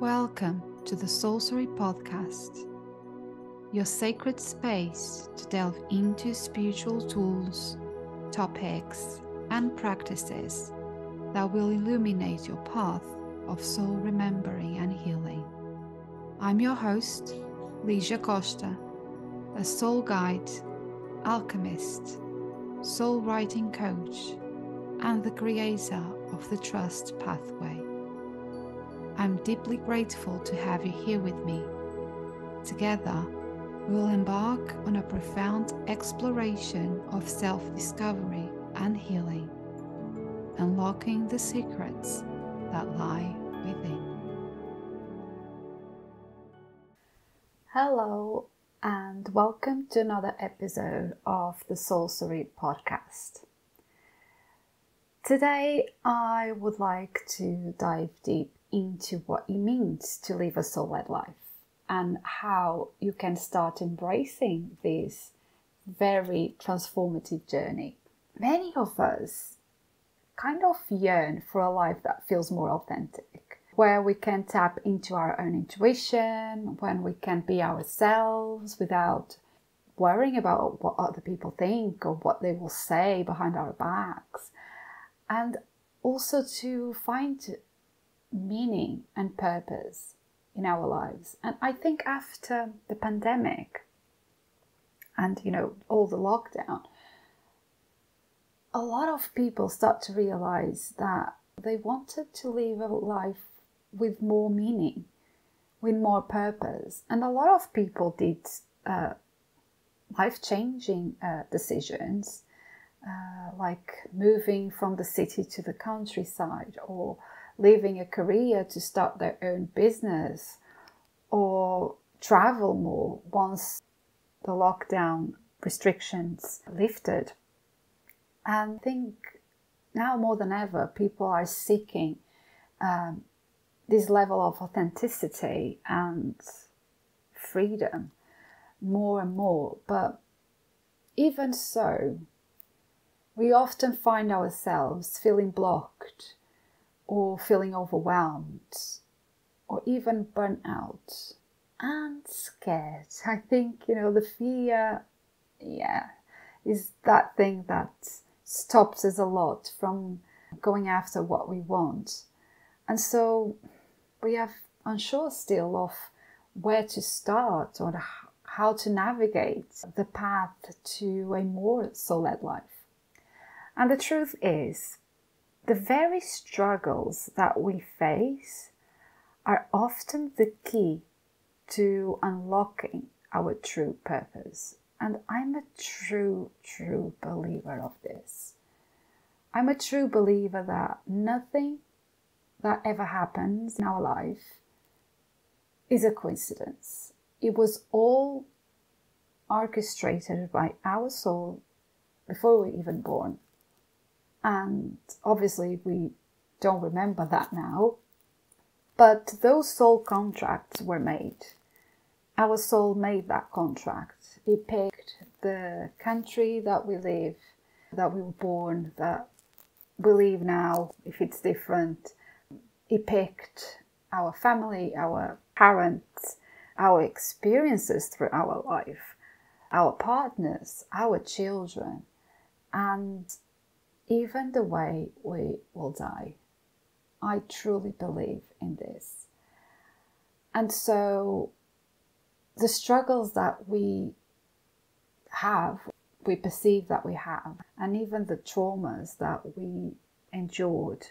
Welcome to the Sorcery Podcast, your sacred space to delve into spiritual tools, topics, and practices that will illuminate your path of soul remembering and healing. I'm your host, Ligia Costa, a soul guide, alchemist, soul writing coach, and the creator of the Trust Pathway. I'm deeply grateful to have you here with me. Together, we will embark on a profound exploration of self-discovery and healing, unlocking the secrets that lie within. Hello, and welcome to another episode of the Sorcery Podcast. Today, I would like to dive deep into what it means to live a soul-led life and how you can start embracing this very transformative journey. Many of us kind of yearn for a life that feels more authentic, where we can tap into our own intuition, when we can be ourselves without worrying about what other people think or what they will say behind our backs, and also to find meaning and purpose in our lives. And I think after the pandemic and all the lockdown, a lot of people start to realize that they wanted to live a life with more meaning, with more purpose. And a lot of people did life-changing decisions, like moving from the city to the countryside, or leaving a career to start their own business, or travel more once the lockdown restrictions lifted. And I think now more than ever, people are seeking this level of authenticity and freedom more and more. But even so, we often find ourselves feeling blocked, or feeling overwhelmed, or even burnt out and scared. I think, the fear, is that thing that stops us a lot from going after what we want. And so we are unsure still of where to start or how to navigate the path to a more soul-led life. And the truth is, the very struggles that we face are often the key to unlocking our true purpose. And I'm a true believer of this. I'm a true believer that nothing that ever happens in our life is a coincidence. It was all orchestrated by our soul before we were even born. And obviously we don't remember that now, but those soul contracts were made. Our soul made that contract. It picked the country that we live, that we were born, that we live now, if it's different. It picked our family, our parents, our experiences through our life, our partners, our children, and even the way we will die. I truly believe in this. And so the struggles that we have, we perceive that we have, and even the traumas that we endured,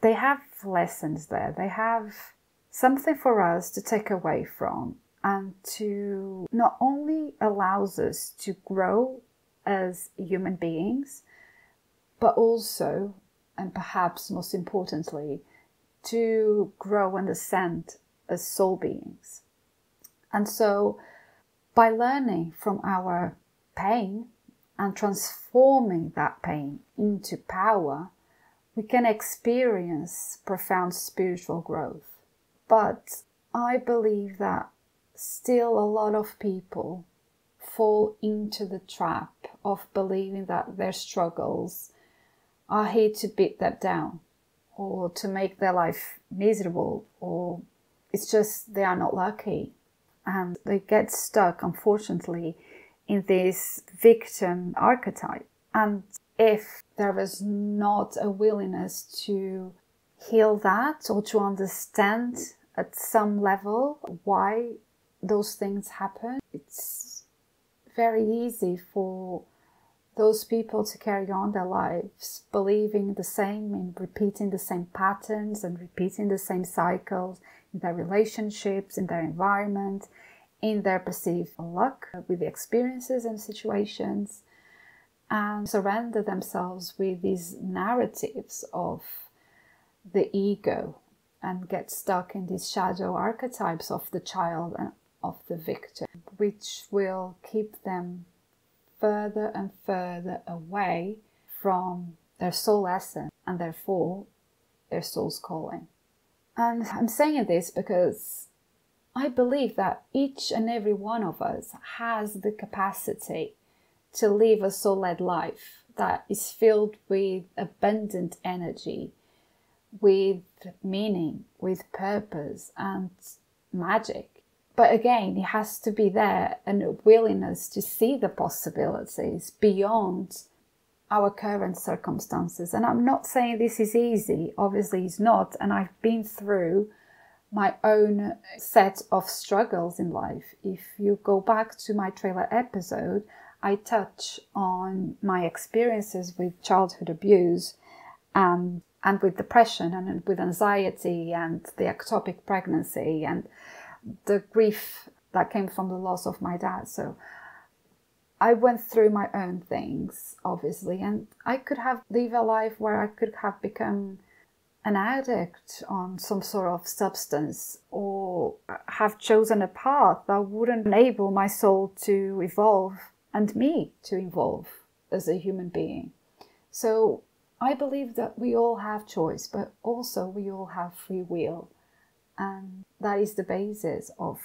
they have lessons there. They have something for us to take away from, and to not only allows us to grow as human beings, but also, and perhaps most importantly, to grow and ascend as soul beings. And so, by learning from our pain and transforming that pain into power, we can experience profound spiritual growth. But I believe that still a lot of people fall into the trap of believing that their struggles are here to beat them down, or to make their life miserable, or It's just they are not lucky, and they get stuck, unfortunately, in this victim archetype. And if there is not a willingness to heal that, or to understand at some level why those things happen, it's very easy for those people to carry on their lives believing the same and repeating the same patterns and repeating the same cycles in their relationships, in their environment, in their perceived luck with the experiences and situations, and surrender themselves with these narratives of the ego and get stuck in these shadow archetypes of the child and of the victim, which will keep them further and further away from their soul essence and therefore their soul's calling. And I'm saying this because I believe that each and every one of us has the capacity to live a soul-led life that is filled with abundant energy, with meaning, with purpose and magic. But again, it has to be there, and a willingness to see the possibilities beyond our current circumstances. And I'm not saying this is easy, obviously it's not, and I've been through my own set of struggles in life. If you go back to my trailer episode, I touch on my experiences with childhood abuse and with depression and with anxiety and the ectopic pregnancy and the grief that came from the loss of my dad. So I went through my own things, obviously, and I could have lived a life where I could have become an addict on some sort of substance, or have chosen a path that wouldn't enable my soul to evolve and me to evolve as a human being. So I believe that we all have choice, but also we all have free will. And that is the basis of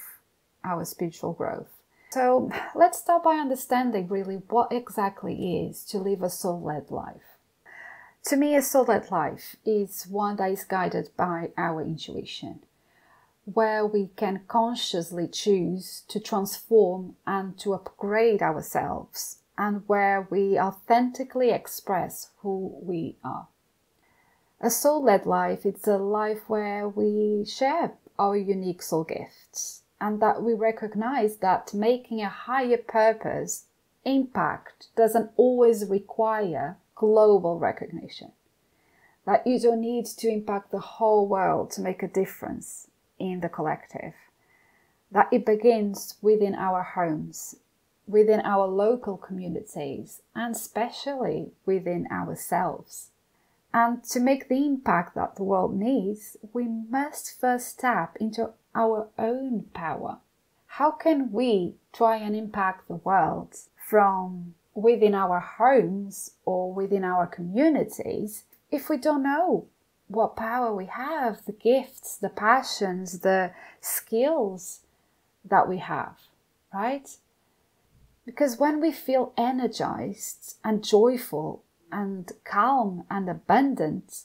our spiritual growth. So let's start by understanding really what exactly is to live a soul-led life. To me, a soul-led life is one that is guided by our intuition, where we can consciously choose to transform and to upgrade ourselves, and where we authentically express who we are. A soul-led life is a life where we share our unique soul gifts, and that we recognize that making a higher purpose impact doesn't always require global recognition. That you don't need to impact the whole world to make a difference in the collective. That it begins within our homes, within our local communities, and especially within ourselves. And to make the impact that the world needs, we must first tap into our own power. How can we try and impact the world from within our homes or within our communities if we don't know what power we have, the gifts, the passions, the skills that we have, right? Because when we feel energized and joyful and calm and abundant,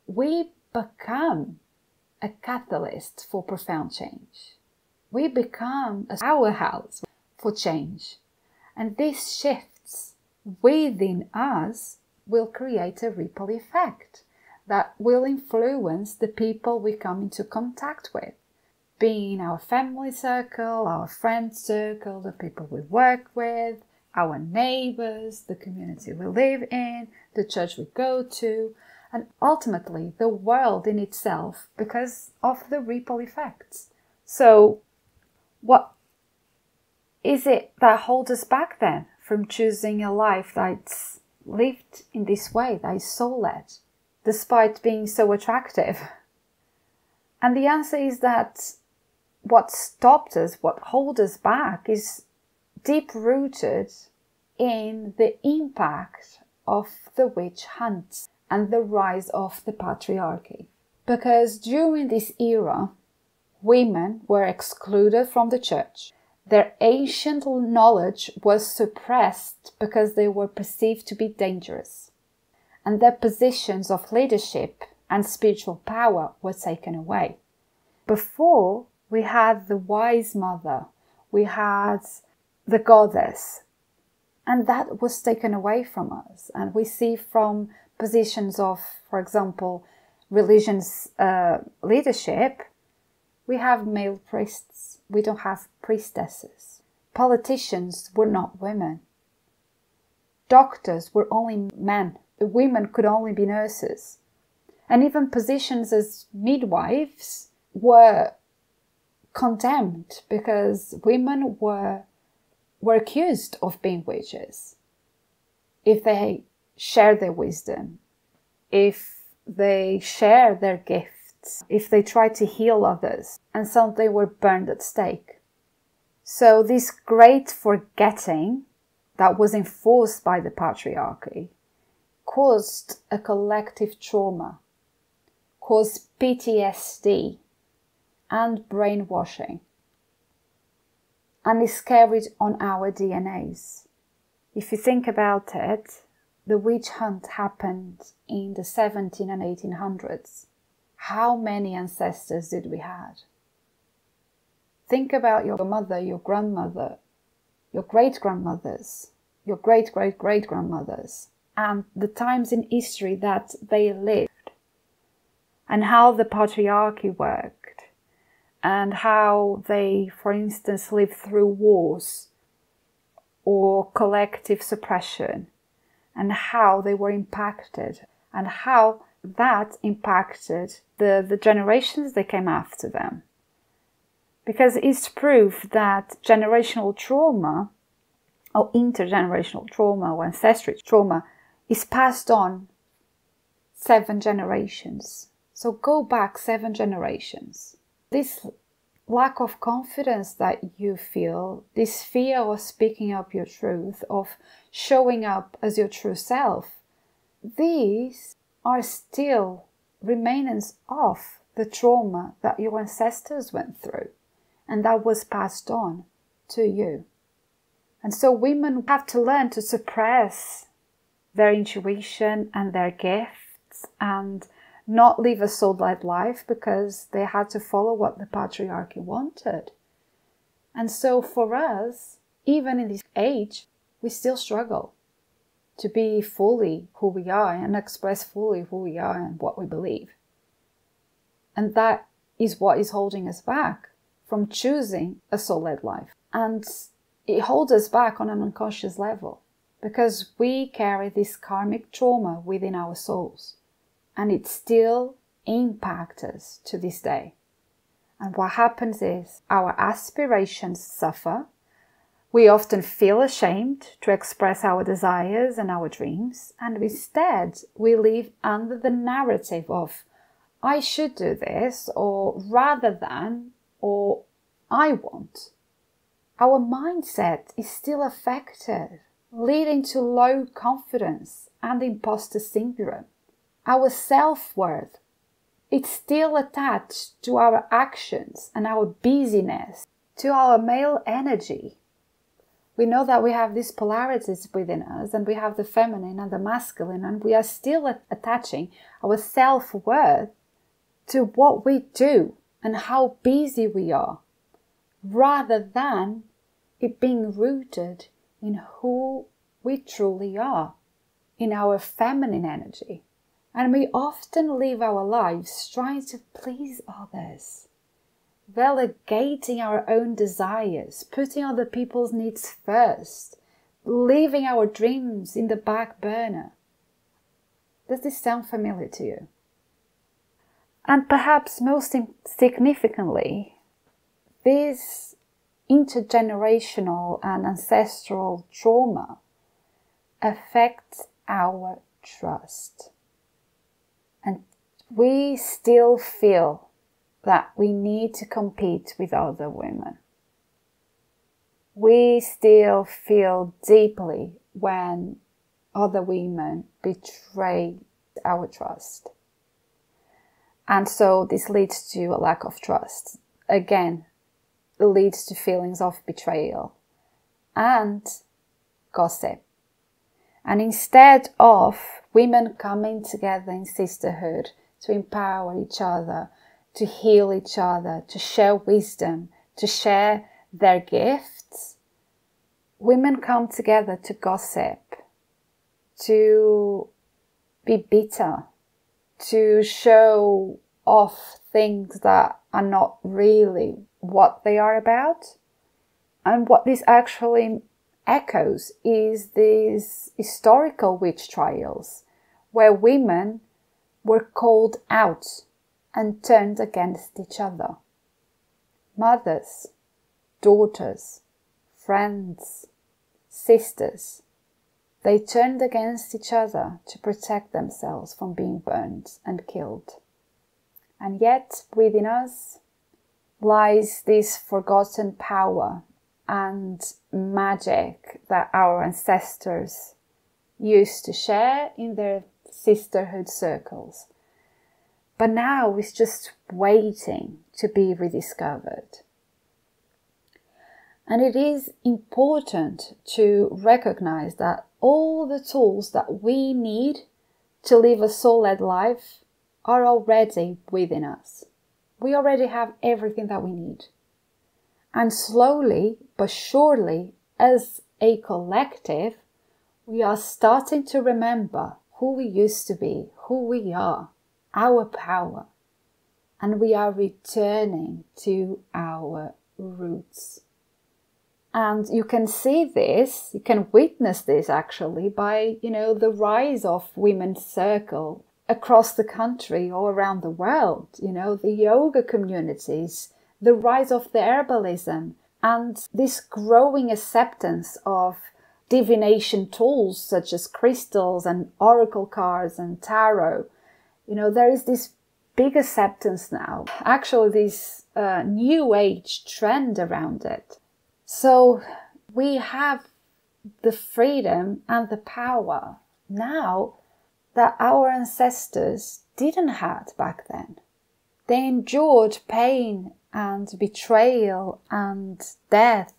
we become a catalyst for profound change. We become a powerhouse for change. And these shifts within us will create a ripple effect that will influence the people we come into contact with, being our family circle, our friend circle, the people we work with, our neighbors, the community we live in, the church we go to, and ultimately the world in itself because of the ripple effects. So what is it that holds us back then from choosing a life that's lived in this way, that is soul-led, despite being so attractive? And the answer is that what stopped us, what holds us back, is deep-rooted in the impact of the witch hunt and the rise of the patriarchy. Because during this era, women were excluded from the church. Their ancient knowledge was suppressed because they were perceived to be dangerous. And their positions of leadership and spiritual power were taken away. Before, we had the wise mother, we had the goddess, and that was taken away from us. And we see from positions of, for example, religion's leadership, we have male priests, we don't have priestesses. Politicians were not women. Doctors were only men. Women could only be nurses. And even positions as midwives were condemned because women were accused of being witches if they shared their wisdom, if they shared their gifts, if they tried to heal others, and some they were burned at stake. So this great forgetting that was enforced by the patriarchy caused a collective trauma, caused PTSD and brainwashing, and is carried on our DNAs. If you think about it, the witch hunt happened in the 1700s and 1800s. How many ancestors did we have? Think about your mother, your grandmother, your great-grandmothers, your great-great-great-grandmothers, and the times in history that they lived, and how the patriarchy worked, and how they, for instance, lived through wars or collective suppression, and how they were impacted, and how that impacted the generations that came after them. Because it's proof that generational trauma, or intergenerational trauma, or ancestral trauma, is passed on 7 generations. So go back 7 generations. This lack of confidence that you feel, this fear of speaking up your truth, of showing up as your true self, these are still remainings of the trauma that your ancestors went through and that was passed on to you. And so women have to learn to suppress their intuition and their gifts and not live a soul-led life because they had to follow what the patriarchy wanted. And so for us, even in this age, we still struggle to be fully who we are and express fully who we are and what we believe. And that is what is holding us back from choosing a soul-led life. And it holds us back on an unconscious level because we carry this karmic trauma within our souls. And it still impacts us to this day. And what happens is our aspirations suffer. We often feel ashamed to express our desires and our dreams. And instead, we live under the narrative of, I should do this, or rather than, or I want. Our mindset is still affected, leading to low confidence and imposter syndrome. Our self-worth, it's still attached to our actions and our busyness, to our male energy. We know that we have these polarities within us, and we have the feminine and the masculine, and we are still attaching our self-worth to what we do and how busy we are, rather than it being rooted in who we truly are, in our feminine energy. And we often live our lives trying to please others, relegating our own desires, putting other people's needs first, leaving our dreams in the back burner. Does this sound familiar to you? And perhaps most significantly, this intergenerational and ancestral trauma affects our trust. And we still feel that we need to compete with other women. We still feel deeply when other women betray our trust. And so this leads to a lack of trust. Again, it leads to feelings of betrayal and gossip. And instead of women coming together in sisterhood to empower each other, to heal each other, to share wisdom, to share their gifts, women come together to gossip, to be bitter, to show off things that are not really what they are about. And what this actually echoes is these historical witch trials where women were called out and turned against each other. Mothers, daughters, friends, sisters, they turned against each other to protect themselves from being burned and killed. And yet within us lies this forgotten power and magic that our ancestors used to share in their sisterhood circles. But now it's just waiting to be rediscovered. And it is important to recognize that all the tools that we need to live a soul-led life are already within us. We already have everything that we need. And slowly but surely, as a collective, we are starting to remember who we used to be, who we are, our power. And we are returning to our roots. And you can see this, you can witness this actually by, the rise of women's circle across the country or around the world, the yoga communities, the rise of the herbalism, and this growing acceptance of divination tools such as crystals and oracle cards and tarot. There is this big acceptance now, actually this new age trend around it. So we have the freedom and the power now that our ancestors didn't have back then. They endured pain and betrayal and death.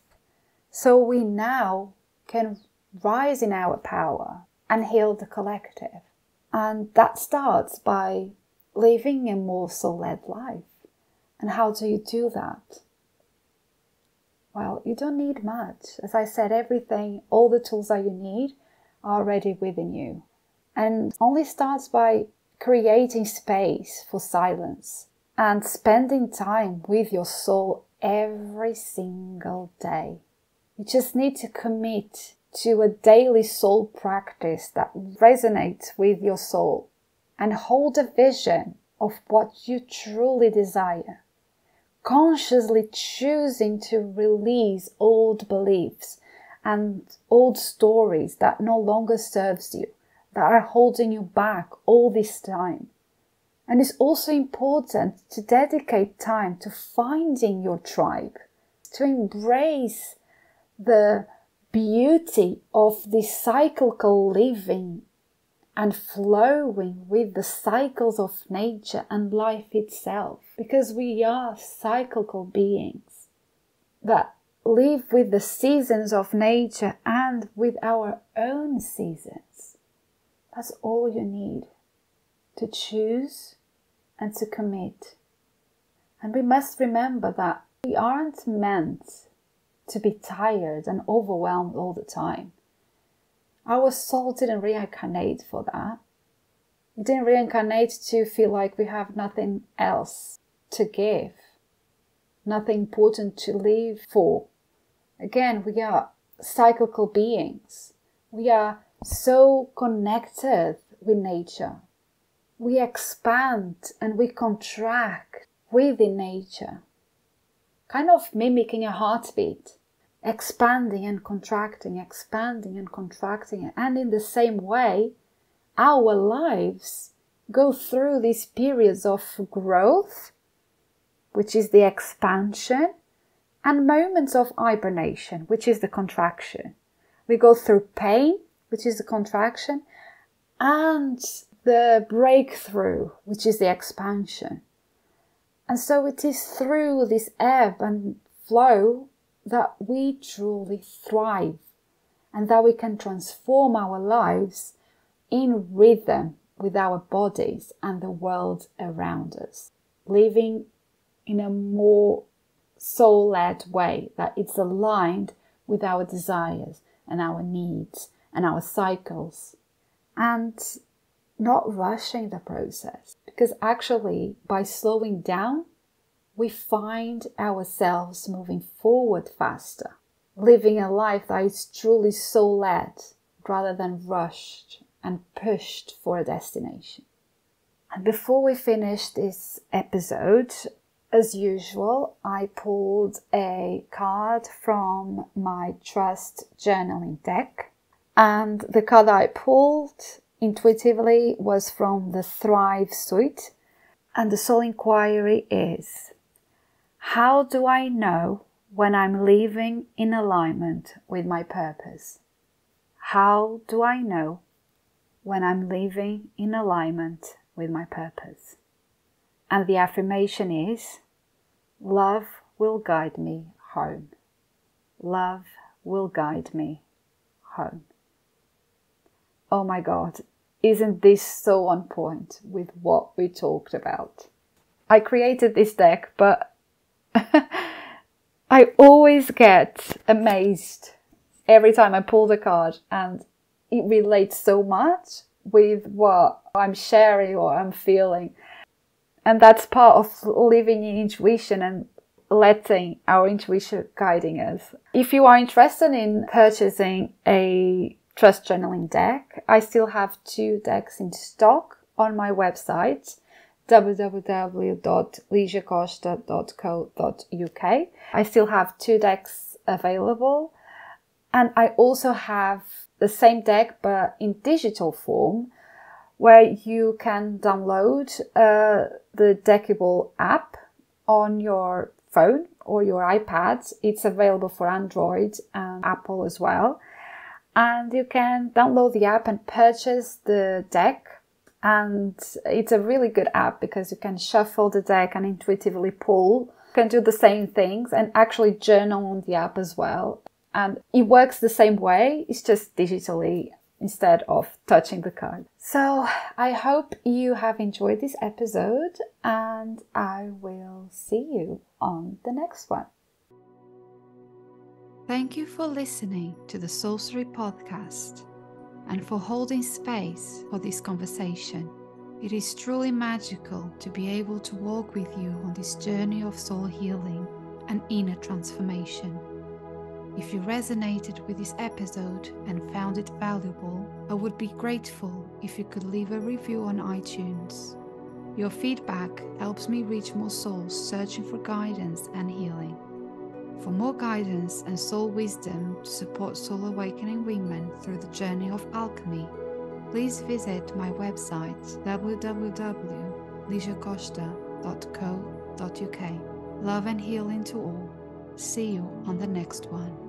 So we now can rise in our power and heal the collective. And that starts by living a more soul-led life. And how do you do that? Well, you don't need much. As I said, everything, all the tools that you need are already within you. And only starts by creating space for silence and spending time with your soul every single day. You just need to commit to a daily soul practice that resonates with your soul and hold a vision of what you truly desire. Consciously choosing to release old beliefs and old stories that no longer serves you, that are holding you back all this time. And it's also important to dedicate time to finding your tribe, to embrace the beauty of this cyclical living and flowing with the cycles of nature and life itself. Because we are cyclical beings that live with the seasons of nature and with our own seasons. That's all you need to choose and to commit. And we must remember that we aren't meant to be tired and overwhelmed all the time. Our soul didn't reincarnate for that. We didn't reincarnate to feel like we have nothing else to give, nothing important to live for. Again, we are cyclical beings. We are so connected with nature. We expand and we contract within nature, kind of mimicking a heartbeat. Expanding and contracting, expanding and contracting. And in the same way, our lives go through these periods of growth, which is the expansion, and moments of hibernation, which is the contraction. We go through pain, which is the contraction, and the breakthrough, which is the expansion. And so it is through this ebb and flow that we truly thrive and that we can transform our lives in rhythm with our bodies and the world around us. living in a more soul-led way, that it's aligned with our desires and our needs and our cycles, and not rushing the process. Because actually, by slowing down, we find ourselves moving forward faster, living a life that is truly soul-led rather than rushed and pushed for a destination. And before we finish this episode, as usual, I pulled a card from my Trust journaling deck. And the card I pulled intuitively was from the Thrive suite. And the soul inquiry is, how do I know when I'm living in alignment with my purpose? How do I know when I'm living in alignment with my purpose? And the affirmation is, love will guide me home. Love will guide me home. Oh my God, isn't this so on point with what we talked about? I created this deck, but I always get amazed every time I pull the card, and it relates so much with what I'm sharing or I'm feeling. And that's part of living in intuition and letting our intuition guiding us. If you are interested in purchasing a Trust journaling deck, I still have 2 decks in stock on my website, www.ligiacosta.co.uk. I still have 2 decks available, and I also have the same deck but in digital form, where you can download the Deckable app on your phone or your iPad. It's available for Android and Apple as well. And you can download the app and purchase the deck. And it's a really good app because you can shuffle the deck and intuitively pull. You can do the same things and actually journal on the app as well. And it works the same way, it's just digitally instead of touching the card. So I hope you have enjoyed this episode, and I will see you on the next one. Thank you for listening to the Soulstory podcast and for holding space for this conversation. It is truly magical to be able to walk with you on this journey of soul healing and inner transformation. If you resonated with this episode and found it valuable, I would be grateful if you could leave a review on iTunes. Your feedback helps me reach more souls searching for guidance and healing. For more guidance and soul wisdom to support soul awakening women through the journey of alchemy, please visit my website www.ligiacosta.co.uk. Love and healing to all. See you on the next one.